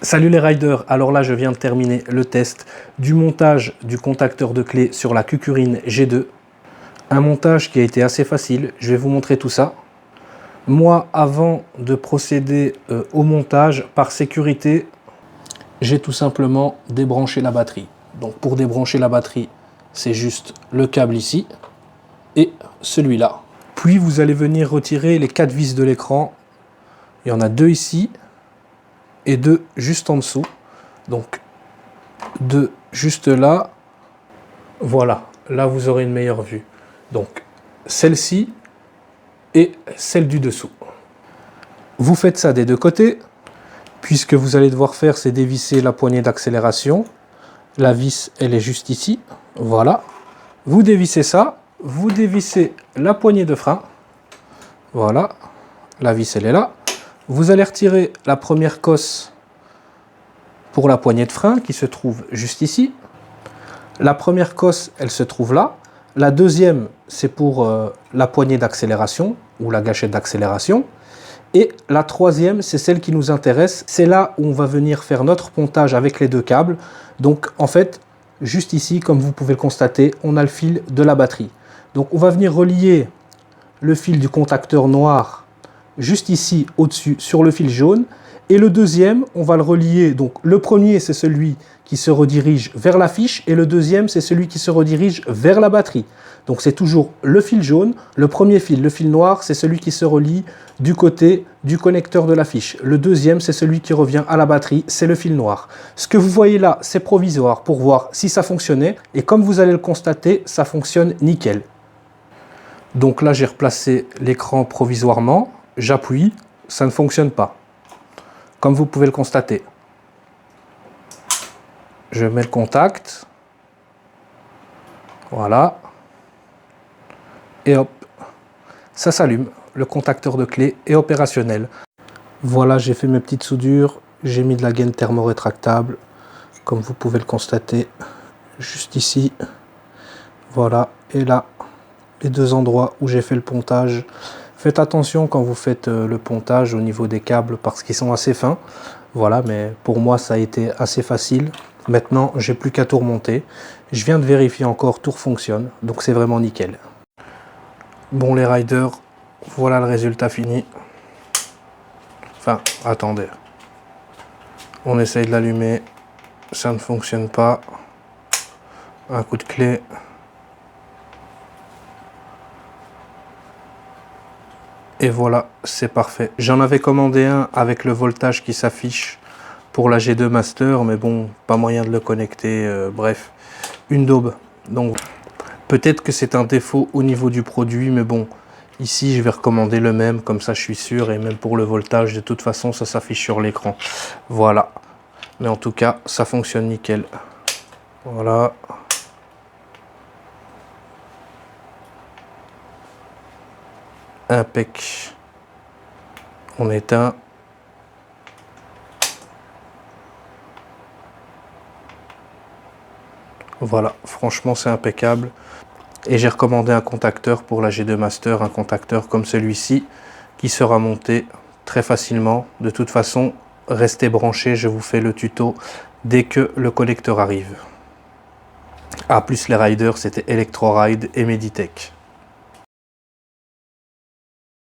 Salut les riders, alors là je viens de terminer le test du montage du contacteur de clé sur la Kukurine G2. Un montage qui a été assez facile, je vais vous montrer tout ça. Moi, avant de procéder au montage, par sécurité, j'ai tout simplement débranché la batterie. Donc pour débrancher la batterie, c'est juste le câble ici et celui-là. Puis vous allez venir retirer les 4 vis de l'écran. Il y en a 2 ici et 2 juste en dessous. Donc 2 juste là. Voilà, là vous aurez une meilleure vue. Donc celle-ci et celle du dessous. Vous faites ça des deux côtés. Puis ce que vous allez devoir faire, c'est dévisser la poignée d'accélération. La vis, elle est juste ici. Voilà. Vous dévissez ça. Vous dévissez la poignée de frein. Voilà. La vis, elle est là. Vous allez retirer la première cosse pour la poignée de frein qui se trouve juste ici. La première cosse, elle se trouve là. La deuxième, c'est pour la poignée d'accélération ou la gâchette d'accélération. Et la troisième, c'est celle qui nous intéresse. C'est là où on va venir faire notre pontage avec les deux câbles. Donc en fait, juste ici, comme vous pouvez le constater, on a le fil de la batterie. Donc on va venir relier le fil du contacteur noir juste ici au-dessus sur le fil jaune. Et le deuxième, on va le relier. Donc le premier, c'est celui qui se redirige vers la fiche. Et le deuxième, c'est celui qui se redirige vers la batterie. Donc c'est toujours le fil jaune. Le premier fil, le fil noir, c'est celui qui se relie du côté du connecteur de la fiche. Le deuxième, c'est celui qui revient à la batterie, c'est le fil noir. Ce que vous voyez là, c'est provisoire pour voir si ça fonctionnait. Et comme vous allez le constater, ça fonctionne nickel. Donc là, j'ai replacé l'écran provisoirement. J'appuie, ça ne fonctionne pas. Comme vous pouvez le constater. Je mets le contact. Voilà. Et hop, ça s'allume. Le contacteur de clé est opérationnel. Voilà, j'ai fait mes petites soudures. J'ai mis de la gaine thermorétractable. Comme vous pouvez le constater, juste ici. Voilà, et là, les deux endroits où j'ai fait le pontage. Faites attention quand vous faites le pontage au niveau des câbles parce qu'ils sont assez fins. Voilà, mais pour moi, ça a été assez facile. Maintenant, j'ai plus qu'à tout remonter. Je viens de vérifier encore, tout fonctionne. Donc, c'est vraiment nickel. Bon, les riders, voilà le résultat fini. Enfin, attendez. On essaye de l'allumer. Ça ne fonctionne pas. Un coup de clé. Et voilà, c'est parfait. J'en avais commandé un avec le voltage qui s'affiche pour la G2 Master, mais bon, pas moyen de le connecter. Bref, une daube. Donc, peut-être que c'est un défaut au niveau du produit, mais bon, ici, je vais recommander le même, comme ça, je suis sûr. Et même pour le voltage, de toute façon, ça s'affiche sur l'écran. Voilà. Mais en tout cas, ça fonctionne nickel. Voilà. Impec. On éteint. Voilà, franchement c'est impeccable. Et j'ai recommandé un contacteur pour la G2 Master, un contacteur comme celui-ci qui sera monté très facilement. De toute façon, restez branchés, je vous fais le tuto dès que le connecteur arrive. Ah, plus les riders, c'était Electro Ride et Meditech.